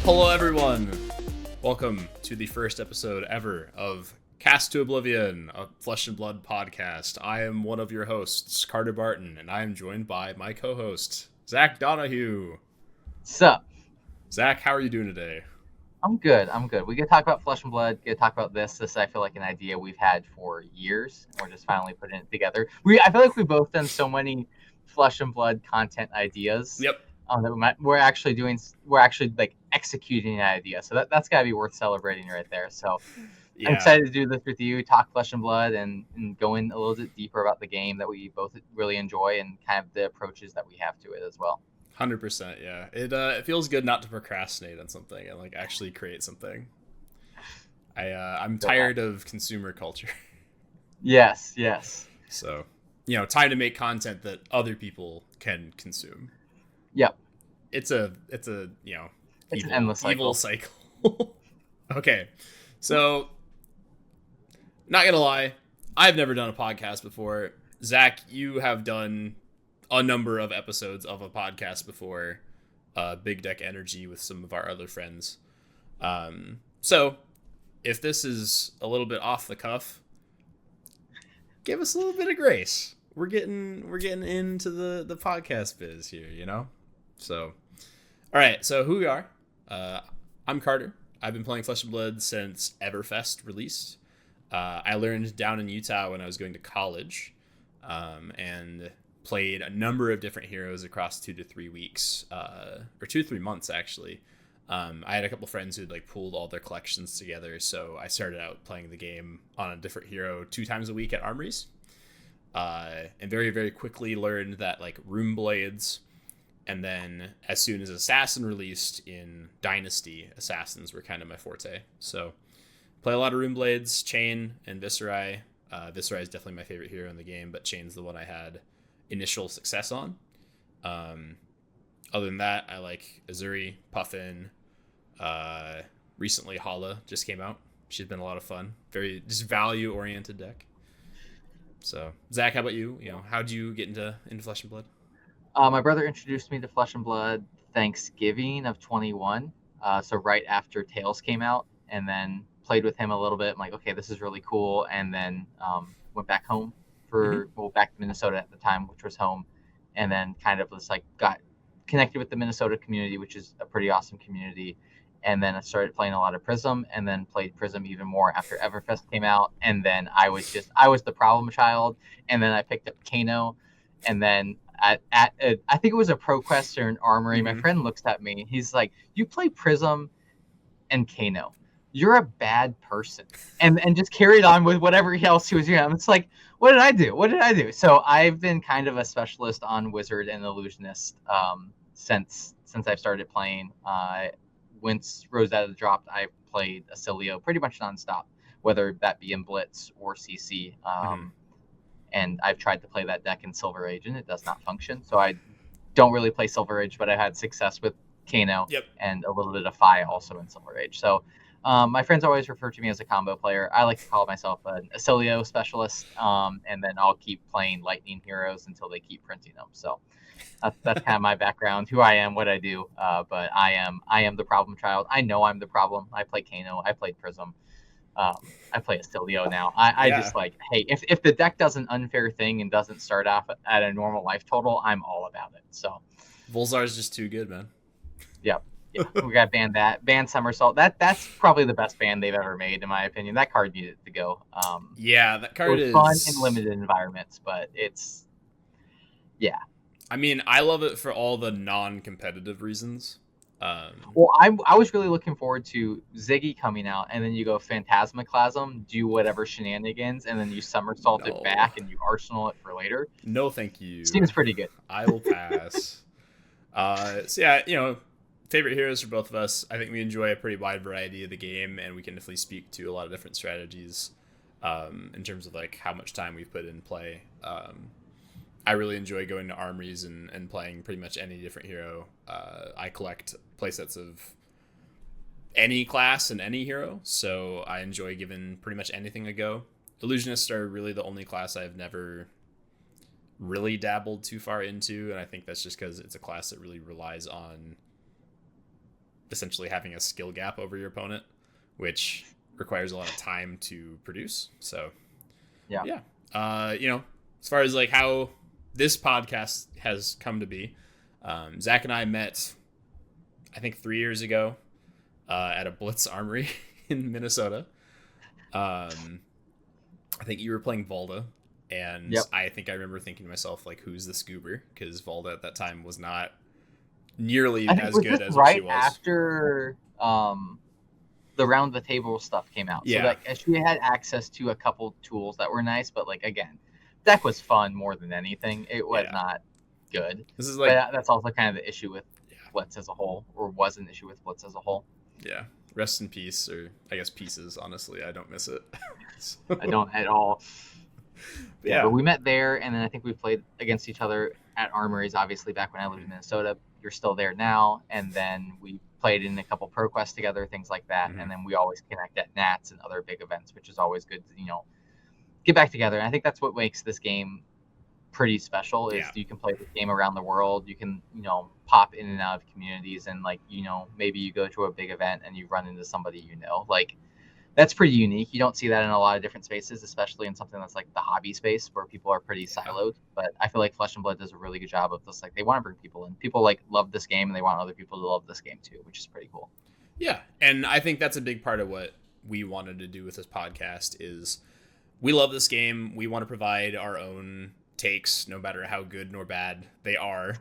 Hello everyone! Welcome to the first episode ever of Cast to Oblivion, a Flesh and Blood podcast. I am one of your hosts, Carter Barton, and I am joined by my co-host, Zach Donahue. Sup? Zach, how are you doing today? I'm good. We could talk about Flesh and Blood. We could talk about this. This, I feel like, an idea we've had for years. And we're just finally putting it together. I feel like we've both done so many Flesh and Blood content ideas. Yep. That we're actually like executing an idea. So that's got to be worth celebrating right there. So Yeah. I'm excited to do this with you, talk Flesh and Blood, and go in a little bit deeper about the game that we both really enjoy and kind of the approaches that we have to it as well. 100%, yeah. It feels good not to procrastinate on something and like actually create something. I'm tired of consumer culture. Yes. So, time to make content that other people can consume. Yep. It's an endless evil cycle. Okay. So, not gonna lie, I've never done a podcast before. Zach, you have done a number of episodes of a podcast before, Big Deck Energy with some of our other friends. So if this is a little bit off the cuff, give us a little bit of grace. We're getting into the podcast biz here, So, all right. So who we are? I'm Carter. I've been playing Flesh and Blood since Everfest released. I learned down in Utah when I was going to college, and played a number of different heroes across 2 to 3 weeks, or 2 to 3 months actually. I had a couple friends who'd like pooled all their collections together, so I started out playing the game on a different hero 2 times a week at armories, and very, very quickly learned that like rune blades, and then as soon as Assassin released in Dynasty, Assassins were kind of my forte. So play a lot of rune blades, Chain, and Viserai. Viserai is definitely my favorite hero in the game, but Chain's the one I had initial success on. Other than that, I like Azuri, Puffin. Recently Hala just came out. She's been a lot of fun. Very just value oriented deck. So Zach, how about you? How'd you get into Flesh and Blood? My brother introduced me to Flesh and Blood Thanksgiving of 21. So right after Tales came out, and then played with him a little bit. I'm like, okay, this is really cool. And then went back home back to Minnesota at the time, which was home, and then kind of was like got connected with the Minnesota community, which is a pretty awesome community. And then I started playing a lot of Prism, and then played Prism even more after Everfest came out. And then I was the problem child, and then I picked up Kano, and then I think it was a ProQuest or an Armory. My friend looks at me, he's like, "You play Prism and Kano. You're a bad person," and just carried on with whatever else he was doing. It's like, what did I do? So I've been kind of a specialist on Wizard and Illusionist since I've started playing. Once Rosetta dropped, I played Acilio pretty much nonstop, whether that be in Blitz or CC. And I've tried to play that deck in Silver Age, and it does not function. So I don't really play Silver Age, but I had success with Kano and a little bit of Fi also in Silver Age. So my friends always refer to me as a combo player. I like to call myself an Acilio specialist, and then I'll keep playing Lightning heroes until they keep printing them. So that's kind of my background, who I am, what I do. But I am the problem child. I know I'm the problem. I play Kano. I played Prism. I play Acilio now. I just like, hey, if the deck does an unfair thing and doesn't start off at a normal life total, I'm all about it. So Volzar's just too good, man. Yep. Yeah, we got ban Somersault. That's probably the best ban they've ever made, in my opinion. That card needed to go. That card is fun in limited environments, but it's I mean, I love it for all the non-competitive reasons. Well, I was really looking forward to Ziggy coming out, and then you go Phantasmaclasm, do whatever shenanigans, and then you somersault it back, and you arsenal it for later. No, thank you. Seems pretty good. I will pass. So yeah, favorite heroes for both of us. I think we enjoy a pretty wide variety of the game, and we can definitely speak to a lot of different strategies in terms of like how much time we've put in play. I really enjoy going to armories and playing pretty much any different hero. I collect playsets of any class and any hero, so I enjoy giving pretty much anything a go. Illusionists are really the only class I've never really dabbled too far into, and I think that's just because it's a class that really relies on essentially having a skill gap over your opponent, which requires a lot of time to produce. So yeah. As far as like how this podcast has come to be, Zach and I met, I think 3 years ago, at a Blitz Armory in Minnesota. I think you were playing Volda, and I think I remember thinking to myself, like, who's this goober? Because Volda at that time was not nearly as good as what she was. After the round the table stuff came out. So like she had access to a couple tools that were nice, but like again, deck was fun more than anything. It was not good. This is like, but that's also kind of the issue with Blitz as a whole, or was an issue with Blitz as a whole. Yeah. Rest in peace, or I guess pieces, honestly. I don't miss it. So. I don't at all. But we met there, and then I think we played against each other at Armories, obviously, back when I lived in Minnesota. You're still there now. And then we played in a couple ProQuest together, things like that. Mm-hmm. And then we always connect at Nats and other big events, which is always good to, get back together. And I think that's what makes this game pretty special is you can play this game around the world. You can, pop in and out of communities, and like, maybe you go to a big event and you run into somebody, like, that's pretty unique. You don't see that in a lot of different spaces, especially in something that's like the hobby space where people are pretty siloed. But I feel like Flesh and Blood does a really good job of this. Like, they want to bring people in. People like love this game, and they want other people to love this game too, which is pretty cool. Yeah, and I think that's a big part of what we wanted to do with this podcast is we love this game. We want to provide our own takes, no matter how good nor bad they are,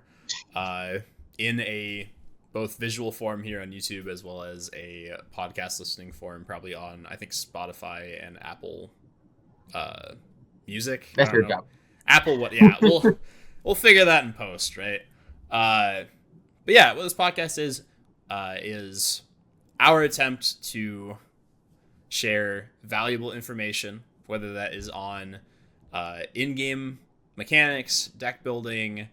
in a both visual form here on YouTube as well as a podcast listening form, probably on, I think, Spotify and Apple Music. That's your job. Apple, what? Yeah, we'll figure that in post, right? But yeah, what this podcast is our attempt to share valuable information, whether that is on in-game mechanics, deck building,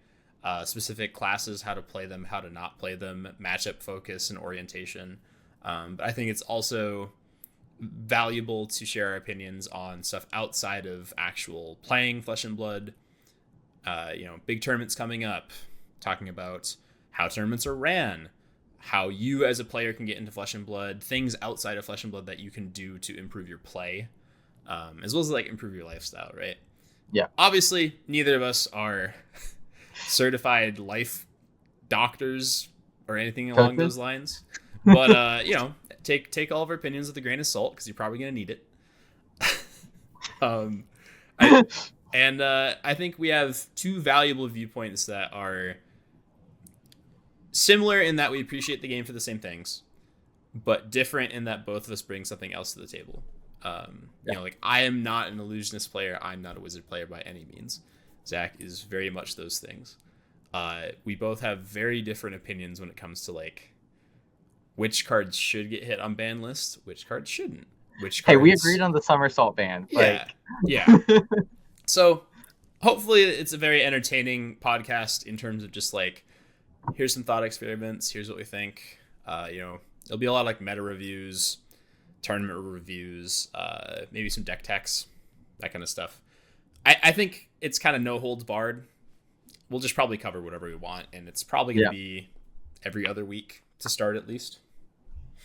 specific classes, how to play them, how to not play them, matchup focus and orientation. But I think it's also valuable to share our opinions on stuff outside of actual playing Flesh and Blood. Big tournaments coming up, talking about how tournaments are ran, how you as a player can get into Flesh and Blood, things outside of Flesh and Blood that you can do to improve your play, as well as like improve your lifestyle, right? Yeah. Obviously, neither of us are certified life doctors or anything along those lines, but take all of our opinions with a grain of salt, because you're probably going to need it. I think we have two valuable viewpoints that are similar in that we appreciate the game for the same things, but different in that both of us bring something else to the table. Like, I am not an illusionist player. I'm not a wizard player by any means. Zach is very much those things. We both have very different opinions when it comes to like which cards should get hit on ban lists, which cards shouldn't. Hey, we agreed on the somersault ban. Yeah. So hopefully it's a very entertaining podcast in terms of just like, here's some thought experiments. Here's what we think. It'll be a lot of like meta reviews, tournament reviews, maybe some deck techs, that kind of stuff. I think it's kind of no holds barred. We'll just probably cover whatever we want, and it's probably going to be every other week to start at least.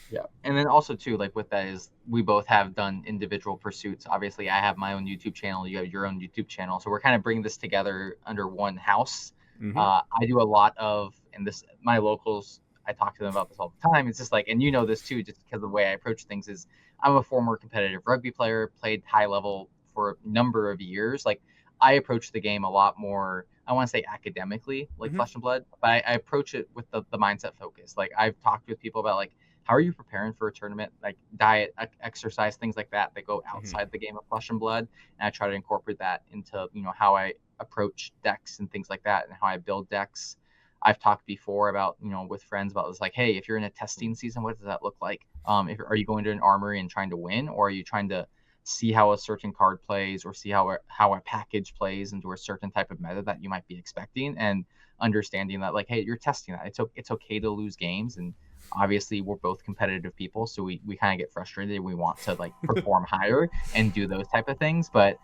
Yeah. And then also too, like with that is we both have done individual pursuits. Obviously I have my own YouTube channel. You have your own YouTube channel. So we're kind of bringing this together under one house. Mm-hmm. I do a lot of, and this, my locals, I talk to them about this all the time. It's just like, and you know this too, just because of the way I approach things is I'm a former competitive rugby player, played high level for a number of years. Like, I approach the game a lot more, I want to say academically, like Flesh and Blood, but I approach it with the mindset focus. Like, I've talked with people about like, how are you preparing for a tournament, like diet, exercise, things like that go outside the game of Flesh and Blood. And I try to incorporate that into, how I approach decks and things like that, and how I build decks. I've talked before about, with friends about this, like, hey, if you're in a testing season, what does that look like? Are you going to an armory and trying to win, or are you trying to see how a certain card plays, or see how a package plays into a certain type of meta that you might be expecting, and understanding that, like, hey, you're testing that. It's okay to lose games, and obviously we're both competitive people, so we kind of get frustrated. We want to like perform higher and do those type of things, but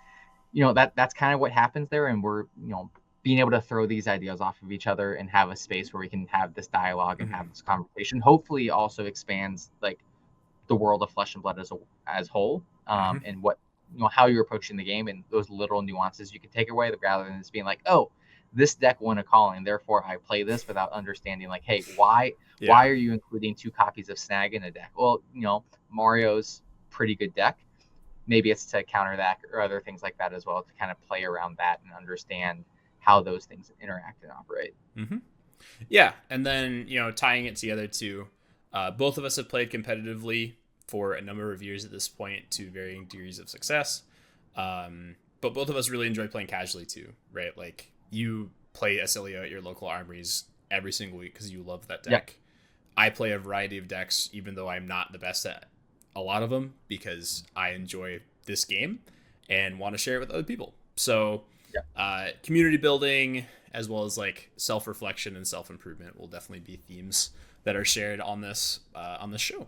that's kind of what happens there. And we're being able to throw these ideas off of each other and have a space where we can have this dialogue and have this conversation, hopefully also expands like the world of Flesh and Blood as whole, and what, how you're approaching the game and those little nuances you can take away, rather than just being like, oh, this deck won a calling, therefore I play this, without understanding like, hey, why are you including 2 copies of Snag in a deck? Well, Mario's pretty good deck. Maybe it's to counter that or other things like that as well, to kind of play around that and understand how those things interact and operate. Yeah, and then tying it together too. Both of us have played competitively for a number of years at this point, to varying degrees of success. But both of us really enjoy playing casually too, right? Like, you play Asilio at your local armories every single week because you love that deck. I play a variety of decks, even though I'm not the best at a lot of them, because I enjoy this game and want to share it with other people. So community building, as well as like self-reflection and self-improvement, will definitely be themes that are shared on this show.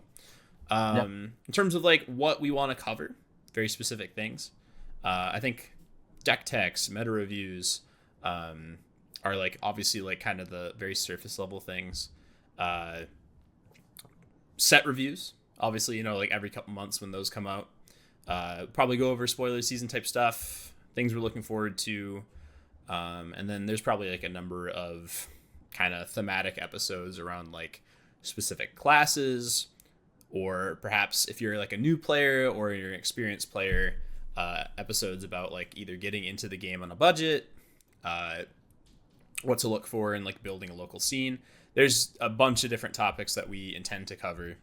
In terms of like what we want to cover, very specific things. I think deck techs, meta reviews are like obviously like kind of the very surface level things. Set reviews, obviously, like every couple months when those come out. Probably go over spoiler season type stuff, things we're looking forward to. And then there's probably like a number of kind of thematic episodes around like specific classes, or perhaps if you're like a new player or you're an experienced player, episodes about like either getting into the game on a budget, what to look for in like building a local scene. There's a bunch of different topics that we intend to cover,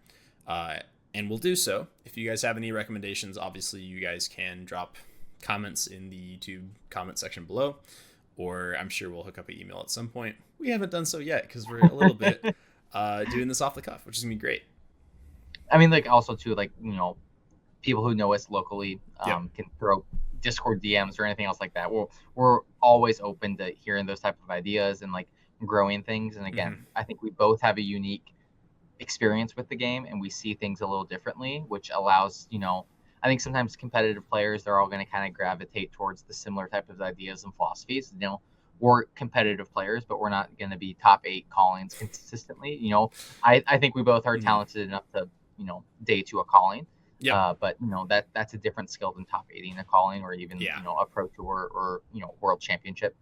and we'll do so. If you guys have any recommendations, obviously you guys can drop comments in the YouTube comment section below, or I'm sure we'll hook up an email at some point. We haven't done so yet because we're a little bit doing this off the cuff, which is gonna be great. I mean, like, also too, like, people who know us locally can throw Discord DMs or anything else like that. We're always open to hearing those type of ideas and like growing things. And again, I think we both have a unique experience with the game, and we see things a little differently, which allows, I think sometimes competitive players, they're all going to kind of gravitate towards the similar type of ideas and philosophies. We're competitive players, but we're not going to be top 8 callings consistently. I think we both are talented enough to, day to a calling. But that's a different skill than top 8ing a calling, or even a pro tour or world championship,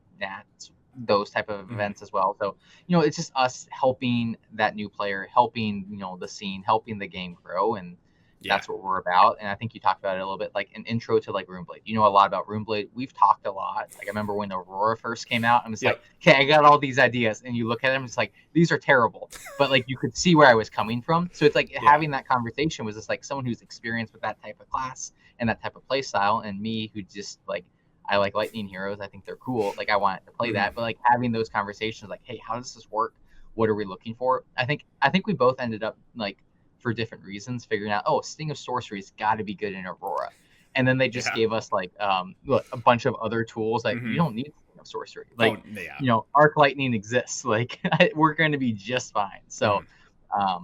those type of events as well. So it's just us helping that new player, helping the scene, helping the game grow, and that's what we're about. And I think you talked about it a little bit, like an intro to like Runeblade. A lot about Runeblade. We've talked a lot. Like, I remember when Aurora first came out, and it's like, okay, I got all these ideas, and you look at them, it's like, these are terrible, but like you could see where I was coming from. So it's like having that conversation was just like someone who's experienced with that type of class and that type of play style, and me, who just like, I like lightning heroes, I think they're cool, like I want to play that, but like having those conversations like, hey, how does this work, what are we looking for? I think we both ended up, like, for different reasons, figuring out, Sting of Sorcery's got to be good in Aurora, and then they just gave us like a bunch of other tools that you don't need Sting of Sorcery, like Arc Lightning exists, like we're going to be just fine. So I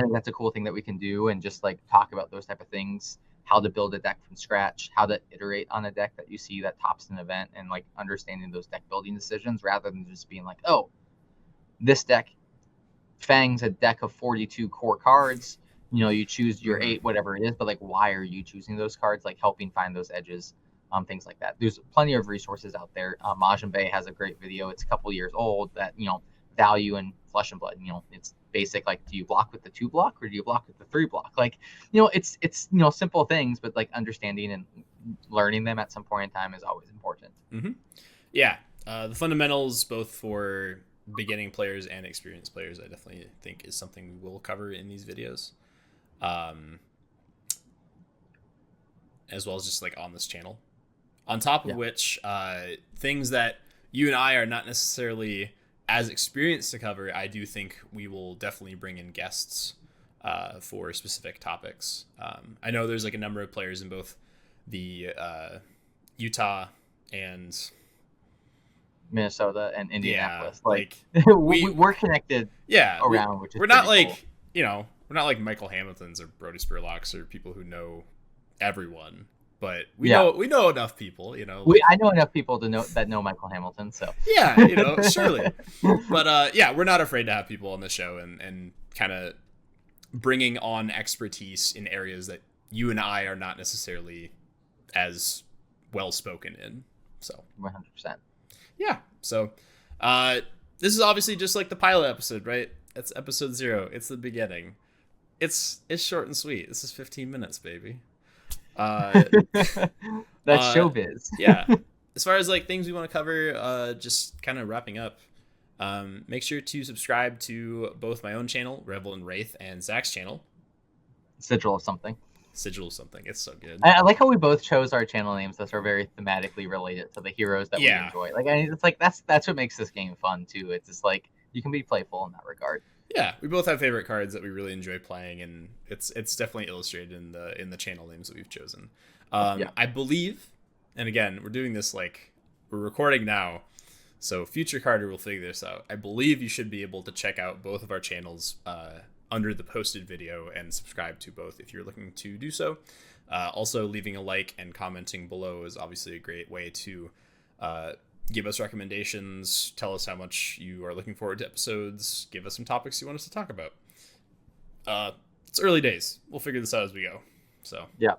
think that's a cool thing that we can do, and just like talk about those type of things, how to build a deck from scratch, how to iterate on a deck that you see that tops an event, and like understanding those deck building decisions, rather than just being like, this deck Fang's a deck of 42 core cards. You choose your 8, whatever it is, but like, why are you choosing those cards? Like, helping find those edges, things like that. There's plenty of resources out there. Majin Bay has a great video. It's a couple years old, that value in Flesh and Blood. It's basic, like, do you block with the 2 block or do you block with the 3 block? Like, it's simple things, but like understanding and learning them at some point in time is always important. The fundamentals, both for beginning players and experienced players, I definitely think is something we will cover in these videos, as well as just like on this channel, on top of which things that you and I are not necessarily as experienced to cover. I do think we will definitely bring in guests for specific topics. I know there's like a number of players in both the Utah and Minnesota and Indianapolis. We're connected. Around, which is we're not like cool. We're not like Michael Hamiltons or Brody Spurlocks or people who know everyone, but we know enough people, you know. I know enough people to know Michael Hamilton, so yeah, you know, surely. But yeah, we're not afraid to have people on the show and kind of bringing on expertise in areas that you and I are not necessarily as well spoken in. So 100%. Yeah. So this is obviously just like the pilot episode, right? It's episode 0. It's the beginning. It's short and sweet. This is 15 minutes, baby. That's showbiz. Yeah. As far as like things we want to cover, just kind of wrapping up. Make sure to subscribe to both my own channel, Revel and Rathe, and Zach's channel, Sigil of Something. It's so good. I like how we both chose our channel names that are very thematically related to the heroes that we enjoy. Like, it's like that's what makes this game fun too. It's just like you can be playful in that regard. Yeah, we both have favorite cards that we really enjoy playing, and it's definitely illustrated in the channel names that we've chosen. I believe, and again, we're doing this like we're recording now, so future Carter will figure this out. I believe you should be able to check out both of our channels under the posted video and subscribe to both if you're looking to do so. Also, leaving a like and commenting below is obviously a great way to give us recommendations, tell us how much you are looking forward to episodes, give us some topics you want us to talk about. It's early days. We'll figure this out as we go. So yeah.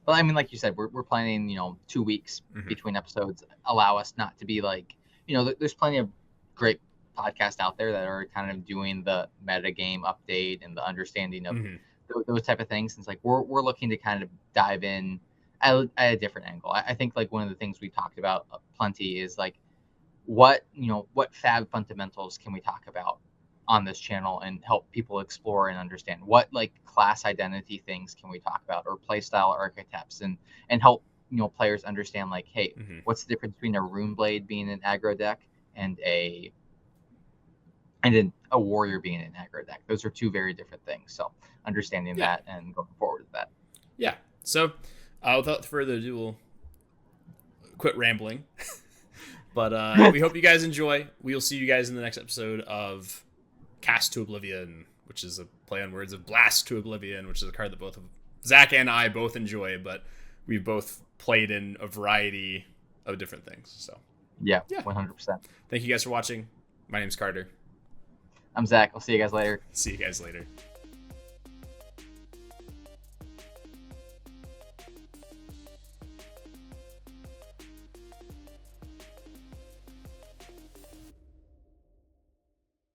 Well, I mean, like you said, we're planning, 2 weeks between episodes. Allow us not to be like, there's plenty of great podcasts out there that are kind of doing the metagame update and the understanding of those type of things. And it's like we're looking to kind of dive in at a different angle. I think like one of the things we talked about plenty is like what fab fundamentals can we talk about on this channel and help people explore and understand what like class identity things can we talk about, or playstyle archetypes, and help players understand like, hey, what's the difference between a rune blade being an aggro deck and a warrior being an aggro deck. Those are two very different things. So understanding that and going forward with that. Yeah. So without further ado, we'll quit rambling. But we hope you guys enjoy. We'll see you guys in the next episode of Cast to Oblivion, which is a play on words of Blast to Oblivion, which is a card that both of Zach and I both enjoy, but we've both played in a variety of different things. So yeah. 100%. Thank you guys for watching. My name's Carter. I'm Zach. I'll see you guys later. See you guys later.